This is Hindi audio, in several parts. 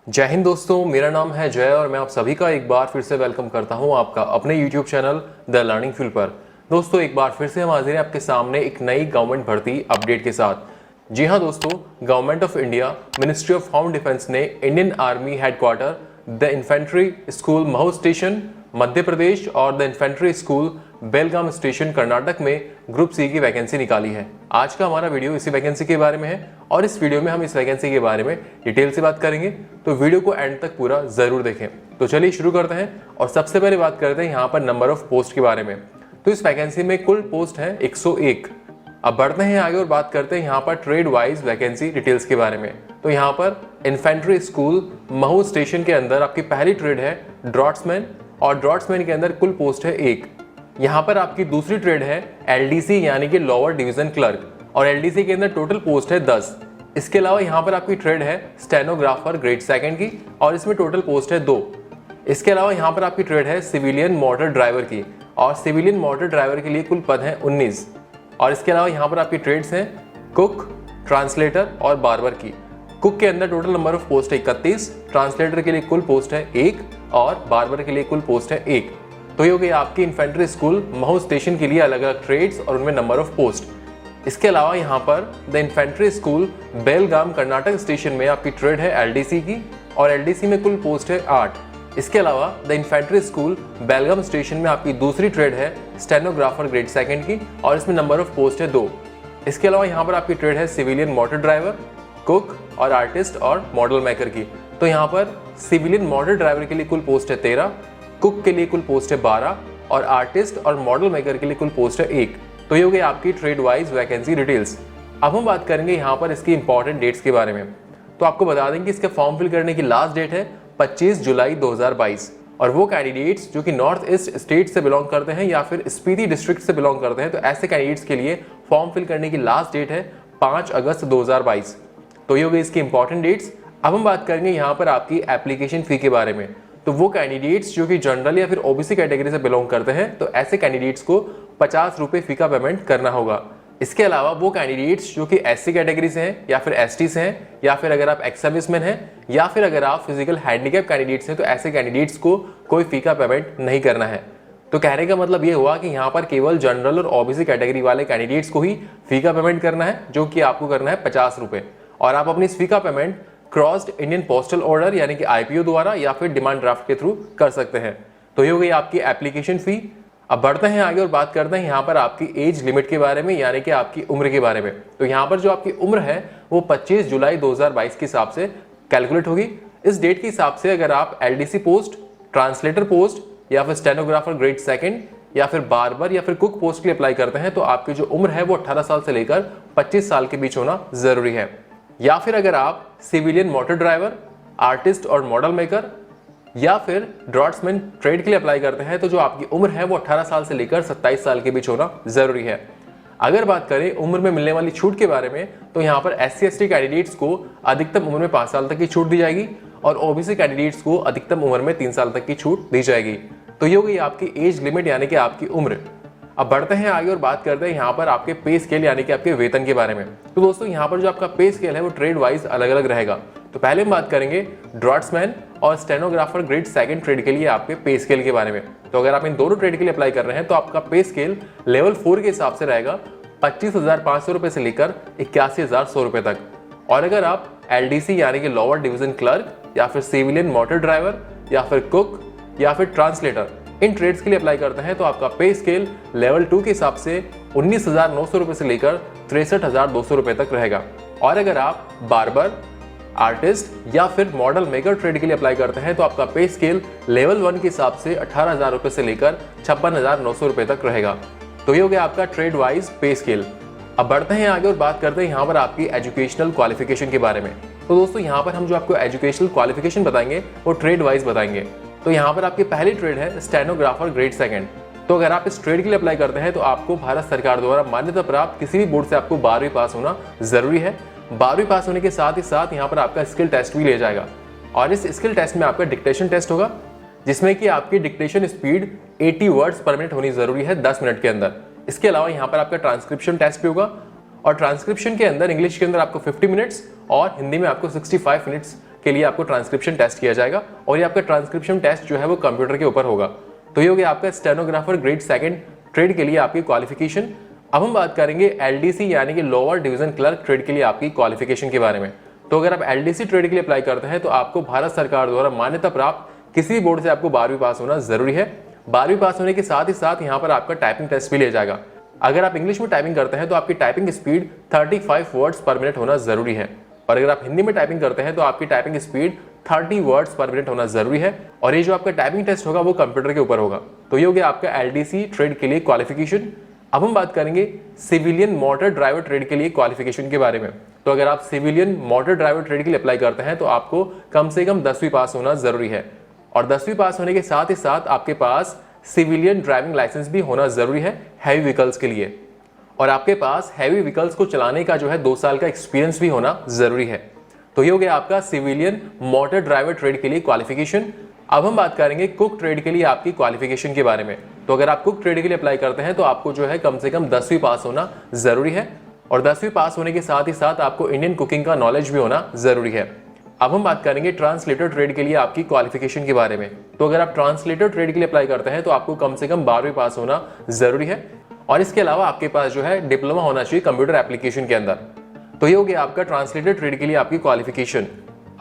जय हिंद दोस्तों, मेरा नाम है जय और मैं आप सभी का एक बार फिर से वेलकम करता हूं आपका अपने YouTube channel the learning field पर। दोस्तों, एक बार फिर से हम हाजिर हैं आपके सामने एक नई गवर्नमेंट भर्ती अपडेट के साथ। जी हां दोस्तों, government of India, ministry of home defence ने Indian army headquarter, the infantry school Mhow station Madhya Pradesh और the infantry school Belgaum station Karnataka में ग्रुप सी की वैकेंसी निकाली है। आज का हमारा वीडियो इसी वैकेंसी के बारे में है और इस वीडियो में हम इस वैकेंसी के बारे में डिटेल से बात करेंगे, तो वीडियो को एंड तक पूरा जरूर देखें। तो चलिए शुरू करते हैं और सबसे पहले बात करते हैं यहाँ पर नंबर ऑफ पोस्ट के बारे में। तो इस वैकेंसी में कुल पोस्ट है 101। अब बढ़ते हैं आगे और बात करते हैं यहाँ पर ट्रेड वाइज वैकेंसी डिटेल्स के बारे में। तो यहाँ पर इन्फेंट्री स्कूल महू स्टेशन के अंदर आपकी पहली ट्रेड है ड्रॉट्समैन और ड्रॉट्समैन के अंदर कुल पोस्ट है 1। यहाँ पर आपकी दूसरी ट्रेड है एलडीसी यानी कि लोअर डिवीजन क्लर्क और एलडीसी के अंदर टोटल पोस्ट है 10। इसके अलावा यहाँ पर आपकी ट्रेड है स्टेनोग्राफर ग्रेड सेकंड की और इसमें टोटल पोस्ट है 2। इसके अलावा यहाँ पर आपकी ट्रेड है सिविलियन मोटर ड्राइवर की और सिविलियन मोटर ड्राइवर के लिए कुल पद हैं 19। और इसके अलावा यहाँ पर आपकी ट्रेड्स हैं कुक, ट्रांसलेटर और बार्बर की। कुक के अंदर टोटल नंबर ऑफ पोस्ट है 31, ट्रांसलेटर के लिए कुल पोस्ट है 1 और बार्बर के लिए कुल पोस्ट है 1। तो ये हो गई आपकी इन्फेंट्री स्कूल महू स्टेशन के लिए अलग अलग ट्रेड्स और उनमें नंबर ऑफ पोस्ट। इसके अलावा यहाँ पर the infantry school Belgaum Karnataka station में आपकी ट्रेड है एलडीसी की और एलडीसी में कुल पोस्ट है 8। इसके अलावा the infantry school Belgaum station में आपकी दूसरी ट्रेड है स्टेनोग्राफर ग्रेड सेकंड की और इसमें नंबर ऑफ पोस्ट है 2। इसके अलावा यहाँ पर आपकी ट्रेड है सिविलियन मोटर ड्राइवर, कुक और आर्टिस्ट और मॉडल मेकर की। तो यहाँ पर सिविलियन मोटर ड्राइवर के लिए कुल पोस्ट है 13, कुक के लिए कुल पोस्ट है 12 और आर्टिस्ट और मॉडल मेकर के लिए कुल पोस्ट है 1। तो ये हो गई आपकी ट्रेड वाइज वैकेंसी डिटेल्स। अब हम बात करेंगे यहाँ पर इसकी इंपॉर्टेंट डेट्स के बारे में। तो आपको बता दें कि इसका फॉर्म फिल करने की लास्ट डेट है 25 जुलाई 2022 और वो कैंडिडेट्स जो कि नॉर्थ ईस्ट स्टेट से बिलोंग करते हैं या फिर स्पीति डिस्ट्रिक्ट से बिलोंग करते हैं, तो ऐसे कैंडिडेट्स के लिए फॉर्म फिल करने की लास्ट डेट है 5 अगस्त 2022। तो ये हो गई इसकी इंपॉर्टेंट डेट्स। अब हम बात करेंगे यहाँ पर आपकी एप्लीकेशन फी के बारे में। तो वो कैंडिडेट्स जो कि जनरल या फिर ओबीसी कैटेगरी से बिलोंग करते हैं, तो ऐसे कैंडिडेट्स को 50 रुपये फी का पेमेंट करना होगा। इसके अलावा वो कैंडिडेट्स जो कि एससी कैटेगरी से हैं या फिर एसटी से हैं या फिर अगर आप एक्स सर्विसमैन हैं या फिर अगर आप फिजिकल हैंडीकैप कैंडिडेट्स हैं, तो ऐसे कैंडिडेट्स को कोई फी का पेमेंट नहीं करना है। तो कहने का मतलब ये हुआ कि यहाँ पर केवल जनरल और ओबीसी कैटेगरी वाले कैंडिडेट्स को ही फी का पेमेंट करना है, जो कि आपको करना है 50 रुपये। और आप अपनी इस फी का payment crossed Indian postal order यानी कि आईपीओ द्वारा या फिर डिमांड ड्राफ्ट के थ्रू कर सकते हैं। तो ये हो गई आपकी एप्लीकेशन फी। अब बढ़ते हैं आगे और बात करते हैं यहाँ पर आपकी एज लिमिट के बारे में, यानी कि आपकी उम्र के बारे में। तो यहाँ पर जो आपकी उम्र है वो 25 जुलाई 2022 के हिसाब से कैलकुलेट होगी। इस डेट के हिसाब से अगर आप एलडीसी पोस्ट, ट्रांसलेटर पोस्ट या फिर स्टेनोग्राफर ग्रेड सेकंड या फिर बार्बर या फिर कुक पोस्ट के लिए अप्लाई करते हैं, तो आपकी जो उम्र है वो 18 साल से लेकर 25 साल के बीच होना जरूरी है। या फिर अगर आप सिविलियन मोटर ड्राइवर, आर्टिस्ट और मॉडल मेकर या फिर ड्रॉट्समैन ट्रेड के लिए अप्लाई करते हैं, तो जो आपकी उम्र है वो 18 साल से लेकर 27 साल के बीच होना जरूरी है। अगर बात करें उम्र में मिलने वाली छूट के बारे में, तो यहाँ पर एससी एसटी कैंडिडेट्स को अधिकतम उम्र में 5 साल तक की छूट दी जाएगी और ओबीसी कैंडिडेट्स को अधिकतम उम्र में 3 साल तक की छूट दी जाएगी। तो ये हो गई आपकी एज लिमिट यानी कि आपकी उम्र। अब बढ़ते हैं आगे और बात करते हैं यहाँ पर आपके पे स्केल यानी कि आपके वेतन के बारे में। तो दोस्तों, यहाँ पर जो आपका पे स्केल है वो ट्रेड वाइज अलग अलग रहेगा। तो पहले हम बात करेंगे ड्रॉट्समैन और स्टेनोग्राफर ग्रेड सेकंड ट्रेड के लिए आपके पे स्केल के बारे में। तो अगर आप इन दोनों ट्रेड के लिए अप्लाई कर रहे हैं, तो आपका पे स्केल लेवल 4 के हिसाब से रहेगा 25,500 रुपये से लेकर 81,100 रुपये तक। और अगर आप एलडीसी यानी कि लोअर डिवीजन क्लर्क या फिर सिविलियन मोटर ड्राइवर या फिर कुक या फिर ट्रांसलेटर इन ट्रेड्स के लिए अप्लाई करते हैं, तो आपका पे स्केल लेवल 2 के हिसाब से 19,900 रुपये से लेकर 63,200 रुपये तक रहेगा। और अगर आप बार्बर, आर्टिस्ट या फिर मॉडल मेकर ट्रेड के लिए अप्लाई करते हैं, तो आपका पे स्केल लेवल 1 के हिसाब से 18,000 रुपये से लेकर 56,900 रुपये तक रहेगा। तो ये हो गया आपका ट्रेड वाइज पे स्केल। अब बढ़ते हैं आगे और बात करते हैं यहाँ पर आपकी एजुकेशनल क्वालिफिकेशन के बारे में। तो दोस्तों, यहाँ पर हम जो आपको एजुकेशनल क्वालिफिकेशन बताएंगे वो ट्रेड वाइज बताएंगे। तो यहाँ पर आपकी पहली ट्रेड है स्टेनोग्राफर ग्रेड सेकंड। तो अगर आप इस ट्रेड के लिए अप्लाई करते हैं, तो आपको भारत सरकार द्वारा मान्यता प्राप्त किसी भी बोर्ड से आपको 12वीं पास होना जरूरी है। 12वीं पास होने के साथ ही साथ यहाँ पर आपका स्किल टेस्ट भी लिया जाएगा और इस स्किल टेस्ट में आपका डिक्टेशन टेस्ट होगा, जिसमें कि आपकी डिक्टेशन स्पीड 80 वर्ड्स पर मिनट होनी जरूरी है 10 मिनट के अंदर। इसके अलावा यहाँ पर आपका ट्रांसक्रिप्शन टेस्ट भी होगा और ट्रांसक्रिप्शन के अंदर इंग्लिश के अंदर आपको 50 मिनट्स और हिंदी में आपको 65 मिनट्स के लिए आपको ट्रांसक्रिप्शन टेस्ट किया जाएगा और ये आपका ट्रांसक्रिप्शन टेस्ट जो है वो कंप्यूटर के ऊपर होगा। तो ये हो गया आपका स्टेनोग्राफर ग्रेड 2 ट्रेड के लिए आपकी क्वालिफिकेशन। अब हम बात करेंगे LDC यानी कि लोअर डिवीजन क्लर्क ट्रेड के लिए आपकी क्वालिफिकेशन के बारे में। तो अगर आप LDC ट्रेड के लिए अप्लाई करते हैं तो आपको भारत सरकार द्वारा मान्यता प्राप्त किसी भी बोर्ड से आपको 12वीं पास होना जरूरी है। 12वीं पास होने के साथ ही साथ यहाँ पर आपका टाइपिंग टेस्ट भी लिया जाएगा। अगर आप इंग्लिश में टाइपिंग करते हैं तो आपकी टाइपिंग स्पीड 35 वर्ड्स पर मिनट होना जरूरी है और अगर आप हिंदी में टाइपिंग करते हैं तो आपकी टाइपिंग स्पीड 30 वर्ड्स पर मिनट होना जरूरी है और ये जो आपका टाइपिंग टेस्ट होगा वो कंप्यूटर के ऊपर होगा। तो ये हो गया आपका LDC ट्रेड के लिए क्वालिफिकेशन। अब हम बात करेंगे सिविलियन मोटर ड्राइवर ट्रेड के लिए क्वालिफिकेशन के बारे में। तो अगर आप सिविलियन मोटर ड्राइवर ट्रेड के लिए अप्लाई करते हैं तो आपको कम से कम 10वीं पास होना जरूरी है और 10वीं पास होने के साथ ही साथ आपके पास सिविलियन ड्राइविंग लाइसेंस भी होना जरूरी है हैवी व्हीकल्स के लिए और आपके पास हैवी व्हीकल्स को चलाने का जो है 2 साल का एक्सपीरियंस भी होना जरूरी है। तो ये हो गया आपका सिविलियन मोटर ड्राइवर ट्रेड के लिए क्वालिफिकेशन। अब हम बात करेंगे कुक ट्रेड के लिए आपकी क्वालिफिकेशन के बारे में। तो अगर आप कुक ट्रेड के लिए अप्लाई करते हैं तो आपको जो है कम से कम 10वीं पास होना जरूरी है और 10वीं पास होने के साथ ही साथ आपको इंडियन कुकिंग का नॉलेज भी होना जरूरी है। अब हम बात करेंगे ट्रांसलेटर ट्रेड के लिए आपकी क्वालिफिकेशन के बारे में। तो अगर आप ट्रांसलेटर ट्रेड के लिए अप्लाई करते हैं तो आपको कम से कम 12वीं पास होना जरूरी है और इसके अलावा आपके पास जो है डिप्लोमा होना चाहिए कंप्यूटर एप्लीकेशन के अंदर। तो ये हो गया आपका ट्रांसलेटर ट्रेड के लिए आपकी क्वालिफिकेशन।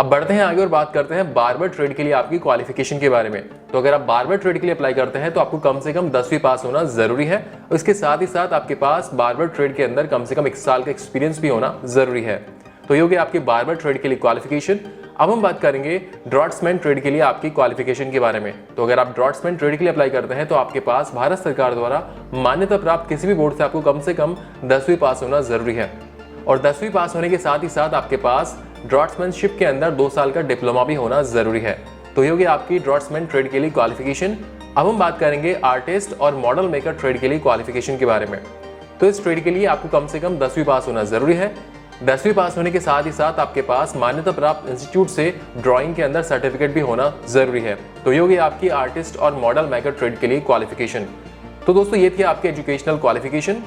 अब बढ़ते हैं आगे और बात करते हैं बार्बर ट्रेड के लिए आपकी क्वालिफिकेशन के बारे में। तो अगर आप बार्बर ट्रेड के लिए अप्लाई करते हैं तो आपको कम से कम 10वीं पास होना जरूरी है और इसके साथ ही साथ आपके पास बार्बर ट्रेड के अंदर कम से कम 1 साल का एक्सपीरियंस भी होना जरूरी है। तो ये हो गया आपकी बार्बर ट्रेड के लिए क्वालिफिकेशन। अब हम बात करेंगे ड्रॉट्समैन ट्रेड के लिए आपकी क्वालिफिकेशन के बारे में। तो अगर आप ड्रॉट्समैन ट्रेड के लिए अप्लाई करते हैं तो आपके पास भारत सरकार द्वारा मान्यता प्राप्त किसी भी बोर्ड से आपको कम से कम 10वीं पास होना जरूरी है और 10वीं पास होने के साथ ही साथ आपके पास ड्रॉट्समैनशिप के अंदर 2 साल का डिप्लोमा भी होना जरूरी है। तो ये होगी आपकी ड्रॉट्समैन ट्रेड के लिए क्वालिफिकेशन। अब हम बात करेंगे आर्टिस्ट और मॉडल मेकर ट्रेड के लिए क्वालिफिकेशन के बारे में। तो इस ट्रेड के लिए आपको कम से कम 10वीं पास होना जरूरी है। 10वीं पास होने के साथ ही साथ आपके पास मान्यता प्राप्त इंस्टीट्यूट से ड्राइंग के अंदर सर्टिफिकेट भी होना जरूरी है। तो ये होगी आपकी आर्टिस्ट और मॉडल मेकर ट्रेड के लिए क्वालिफिकेशन। तो दोस्तों ये थी आपकी एजुकेशनल क्वालिफिकेशन।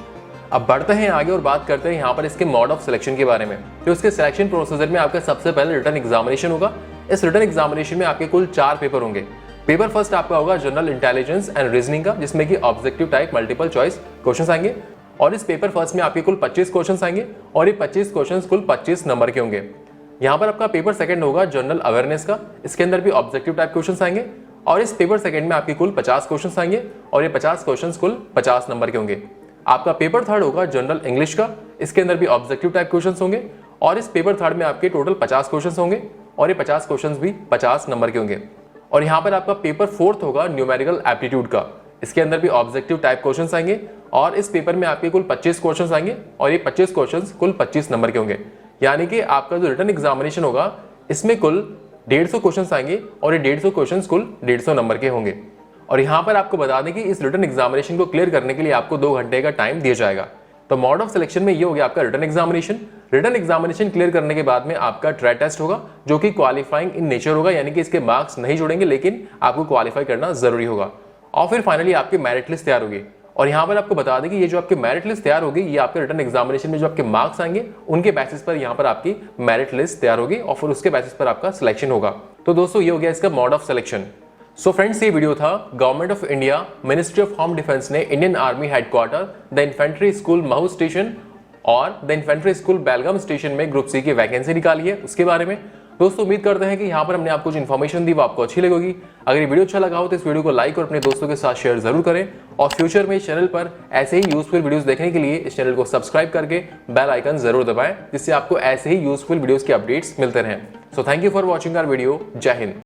अब बढ़ते हैं आगे और बात करते हैं यहाँ पर इसके मोड ऑफ सिलेक्शन के बारे में। तो इसके सिलेक्शन प्रोसीजर में आपका सबसे पहले रिटन एग्जामिनेशन होगा। इस रिटन एग्जामिनेशन में आपके कुल 4 पेपर होंगे। पेपर फर्स्ट आपका होगा जनरल इंटेलिजेंस एंड रीजनिंग का, जिसमें कि objective type multiple choice questions आएंगे और इस पेपर फर्स्ट में आपके कुल 25 क्वेश्चंस आएंगे और ये 25 क्वेश्चंस कुल 25 नंबर के होंगे। यहाँ पर आपका पेपर सेकंड होगा जनरल अवेयरनेस का, इसके अंदर भी ऑब्जेक्टिव टाइप क्वेश्चंस आएंगे और इस पेपर सेकंड में आपके कुल 50 क्वेश्चंस आएंगे और ये 50 क्वेश्चंस कुल 50 नंबर के होंगे। आपका पेपर थर्ड होगा जनरल इंग्लिश का, इसके अंदर भी ऑब्जेक्टिव टाइप क्वेश्चंस होंगे और इस पेपर थर्ड में आपके टोटल 50 क्वेश्चंस होंगे और ये 50 क्वेश्चंस भी 50 नंबर के होंगे। और यहाँ पर आपका पेपर फोर्थ होगा न्यूमेरिकल एप्टीट्यूड का, इसके अंदर भी ऑब्जेक्टिव टाइप क्वेश्चंस आएंगे और इस पेपर में आपके कुल 25 क्वेश्चंस आएंगे और ये 25 क्वेश्चंस कुल 25 नंबर के होंगे। यानी कि आपका जो रिटन एग्जामिनेशन होगा इसमें कुल 150 क्वेश्चंस आएंगे और ये 150 क्वेश्चंस कुल 150 नंबर के होंगे। और यहाँ पर आपको बता दें कि इस रिटन एग्जामिनेशन को क्लियर करने के लिए आपको 2 घंटे का टाइम दिया जाएगा। तो मोड ऑफ सिलेक्शन में ये हो गया आपका written examination. Written examination clear करने के बाद में आपका ट्राई टेस्ट होगा जो कि क्वालिफाइंग इन नेचर होगा, यानी कि इसके मार्क्स नहीं जुड़ेंगे लेकिन आपको क्वालिफाई करना जरूरी होगा। और फिर फाइनली आपकी मेरिट लिस्ट तैयार होगी। और यहाँ पर आपको बता दें कि ये जो आपकी मेरिट लिस्ट तैयार होगी ये आपके रिटन एग्जामिनेशन में जो आपके मार्क्स आएंगे उनके बेसिस पर यहाँ पर आपकी मेरिट लिस्ट तैयार होगी और फिर उसके बेसिस पर आपका सिलेक्शन होगा। तो दोस्तों ये हो गया इसका mode of selection. So friends, ये वीडियो था government of India ministry of home defence ने Indian army headquarter, the infantry school Mhow station और the infantry school Belgaum station में ग्रुप सी की वैकेंसी निकाली है उसके बारे में। दोस्तों उम्मीद करते हैं कि यहाँ पर हमने आपको जो इन्फॉर्मेशन दी वो आपको अच्छी लगेगी। अगर ये वीडियो अच्छा लगा हो तो इस वीडियो को लाइक और अपने दोस्तों के साथ शेयर जरूर करें और फ्यूचर में इस चैनल पर ऐसे ही यूजफुल वीडियोस देखने के लिए इस चैनल को सब्सक्राइब करके बेल आइकन जरूर दबाएं, जिससे आपको ऐसे ही यूजफुल वीडियोस के अपडेट्स मिलते रहें। So thank you for watching our video. जय हिंद।